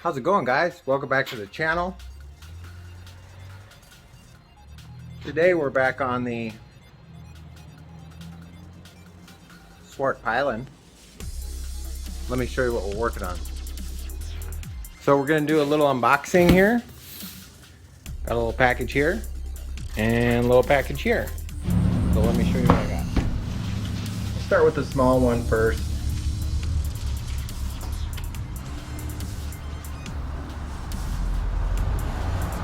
How's it going, guys? Welcome back to the channel. Today we're back on the Svartpilen. Let me show you what we're working on. So we're going to do a little unboxing here. Got a little package here and a little package here. So let me show you what I got. Let's start with the small one first.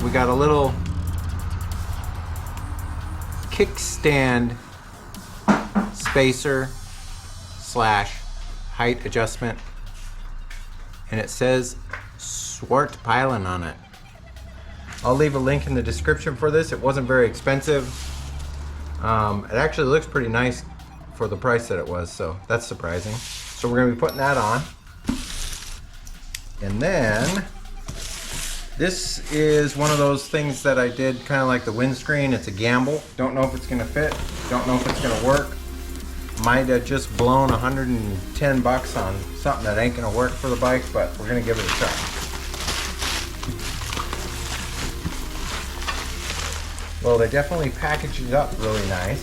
We got a little kickstand spacer slash height adjustment, and it says Svartpilen on it. I'll leave a link in the description for this. It wasn't very expensive. It actually looks pretty nice for the price that it was, so that's surprising. So we're gonna be putting that on. And then this is one of those things that I did kind of like the windscreen. It's a gamble. Don't know if it's gonna fit. Don't know if it's gonna work. Might have just blown 110 bucks on something that ain't gonna work for the bike, but we're gonna give it a try. Well, they definitely packaged it up really nice.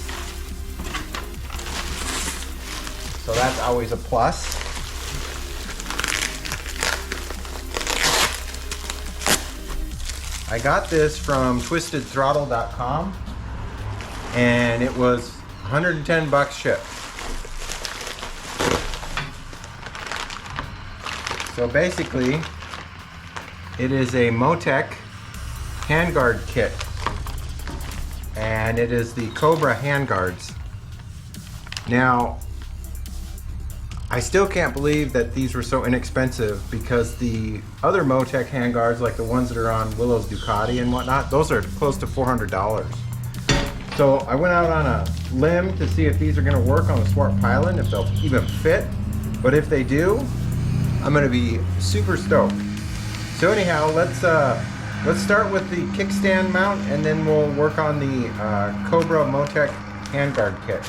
So that's always a plus. I got this from twistedthrottle.com and it was 110 bucks shipped. So basically, it is a Motech handguard kit, and it is the Kobra handguards. Now, I still can't believe that these were so inexpensive, because the other Motech handguards, like the ones that are on Willow's Ducati and whatnot, those are close to $400. So I went out on a limb to see if these are gonna work on the Svartpilen, if they'll even fit. But if they do, I'm gonna be super stoked. So anyhow, let's start with the kickstand mount, and then we'll work on the Kobra Motech handguard kit.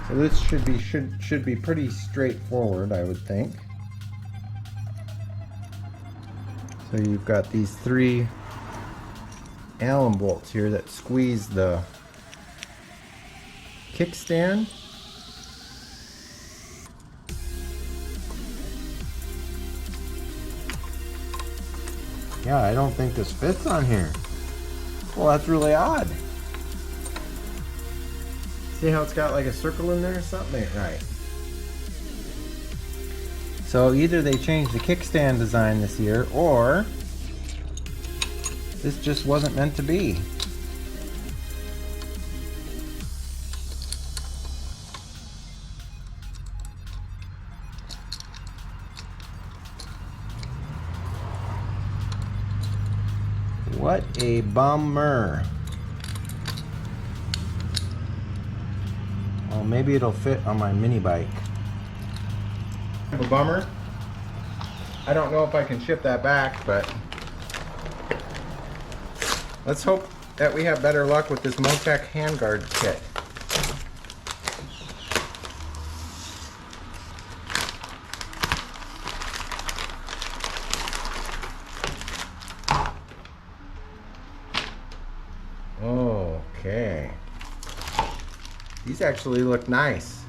So this should be pretty straightforward, I would think. So you've got these 3 Allen bolts here that squeeze the kickstand. Yeah, I don't think this fits on here. Well, that's really odd. See how it's got like a circle in there or something? Right. So either they changed the kickstand design this year, or this just wasn't meant to be. What a bummer. Well, maybe it'll fit on my mini bike. A bummer. I don't know if I can ship that back, but let's hope that we have better luck with this Motech handguard kit. Okay. These actually look nice.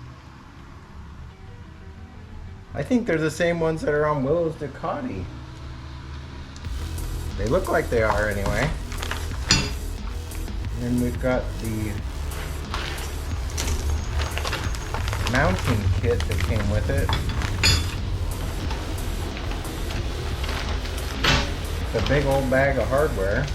I think they're the same ones that are on Willow's Ducati. They look like they are anyway. And then we've got the mounting kit that came with it. It's a big old bag of hardware.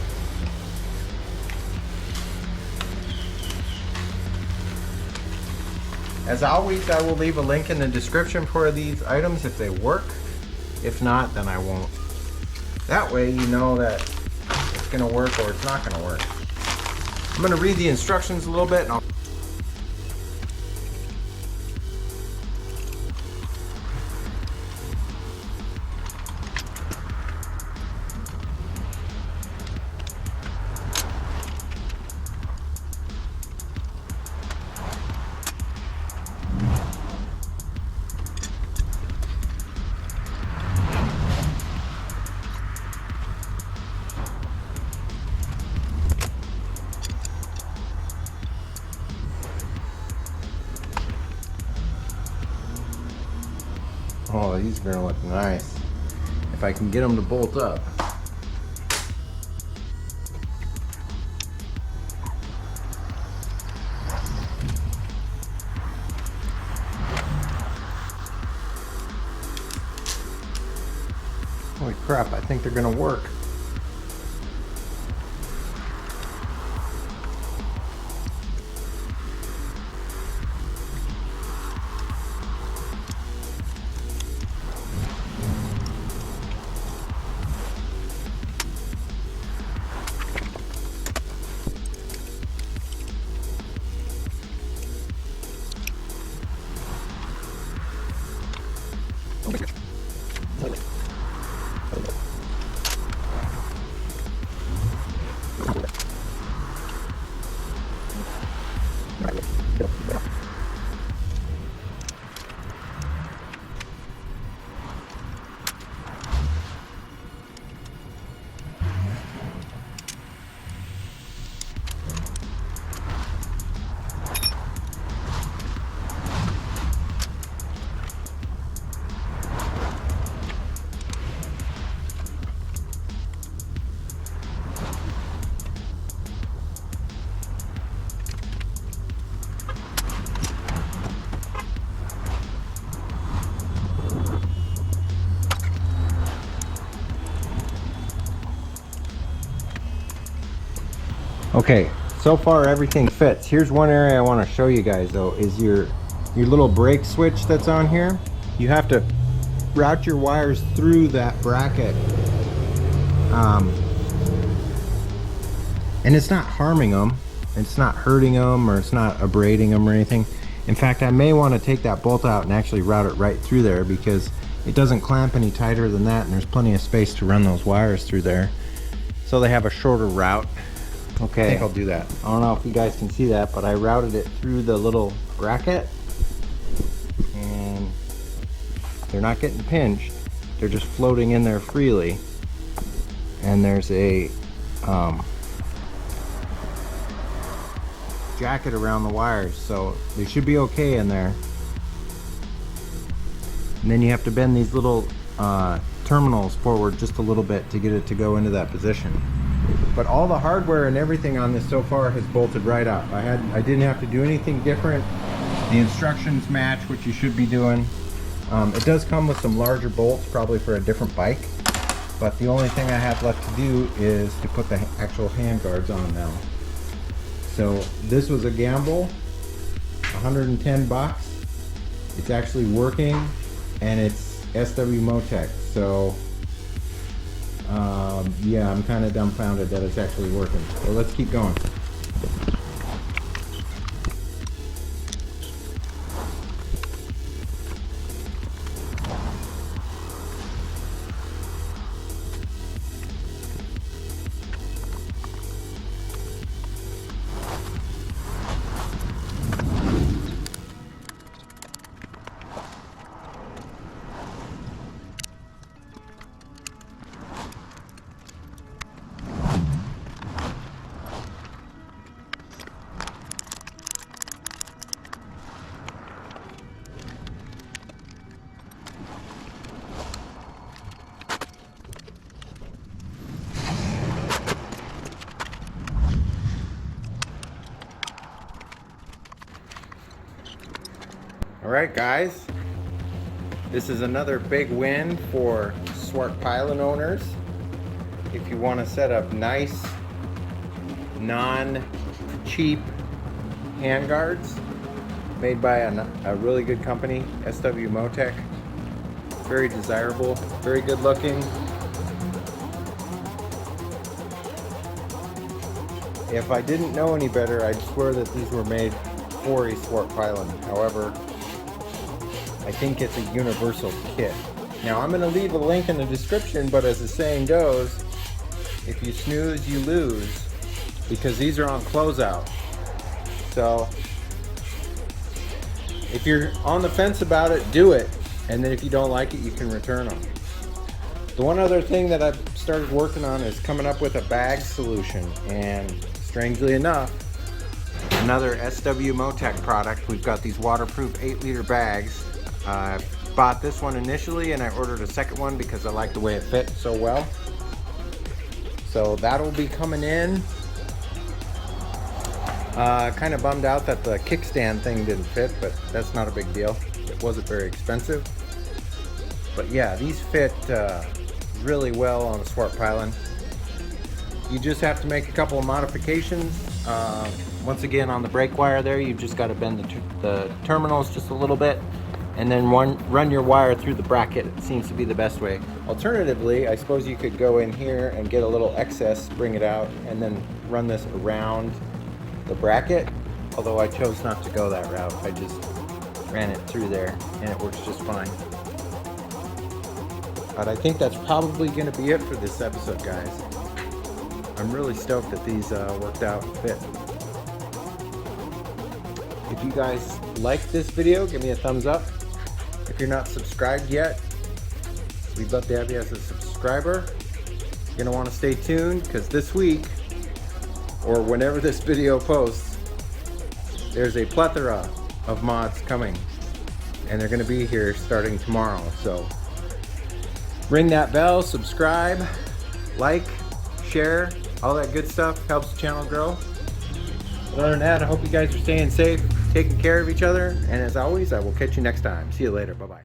As always, I will leave a link in the description for these items if they work. If not, then I won't. That way you know that it's gonna work or it's not gonna work. I'm gonna read the instructions a little bit and I'll Oh, these are gonna look nice if I can get them to bolt up. Holy crap, I think they're gonna work. Okay, so far everything fits. Here's one area I want to show you guys though, is your little brake switch that's on here. You have to route your wires through that bracket. And it's not harming them, it's not hurting them, or it's not abrading them or anything. In fact, I may want to take that bolt out and actually route it right through there, because it doesn't clamp any tighter than that, and there's plenty of space to run those wires through there. So they have a shorter route. Okay, I think I'll do that. I don't know if you guys can see that, but I routed it through the little bracket, and they're not getting pinched. They're just floating in there freely. And there's a jacket around the wires, so they should be okay in there. And then you have to bend these little terminals forward just a little bit to get it to go into that position. But all the hardware and everything on this so far has bolted right up. I didn't have to do anything different. The instructions match what you should be doing. It does come with some larger bolts, probably for a different bike. But the only thing I have left to do is to put the actual handguards on now. So this was a gamble, 110 bucks. It's actually working, and it's SW-Motech. So yeah, I'm kind of dumbfounded that it's actually working. So let's keep going. Alright guys, this is another big win for Svartpilen owners. If you want to set up nice, non-cheap handguards made by a really good company, SW-Motech. Very desirable, very good looking. If I didn't know any better, I'd swear that these were made for a Svartpilen. However, I think it's a universal kit. Now I'm going to leave a link in the description, but as the saying goes, if you snooze, you lose, because these are on closeout. So if you're on the fence about it, do it, and then if you don't like it, you can return them. The one other thing that I've started working on is coming up with a bag solution, and strangely enough, another SW-Motech product. We've got these waterproof 8-liter bags. just bought this one initially, and I ordered a second one because I like the way it fit so well. So that'll be coming in. Kind of bummed out that the kickstand thing didn't fit, but that's not a big deal. It wasn't very expensive. But yeah, these fit really well on the Svartpilen. You just have to make a couple of modifications. Once again, on the brake wire there, you've just got to bend the terminals just a little bit, and then run your wire through the bracket. It seems to be the best way. Alternatively, I suppose you could go in here and get a little excess, bring it out, and then run this around the bracket. Although I chose not to go that route. I just ran it through there, and it works just fine. But I think that's probably going to be it for this episode, guys. I'm really stoked that these worked out and fit. If you guys like this video, give me a thumbs up. If you're not subscribed yet, we'd love to have you as a subscriber. You're going to want to stay tuned, because this week, or whenever this video posts, there's a plethora of mods coming, and they're going to be here starting tomorrow. So ring that bell, subscribe, like, share, all that good stuff helps the channel grow. But other than that, I hope you guys are staying safe, taking care of each other, and as always, I will catch you next time. See you later. Bye-bye.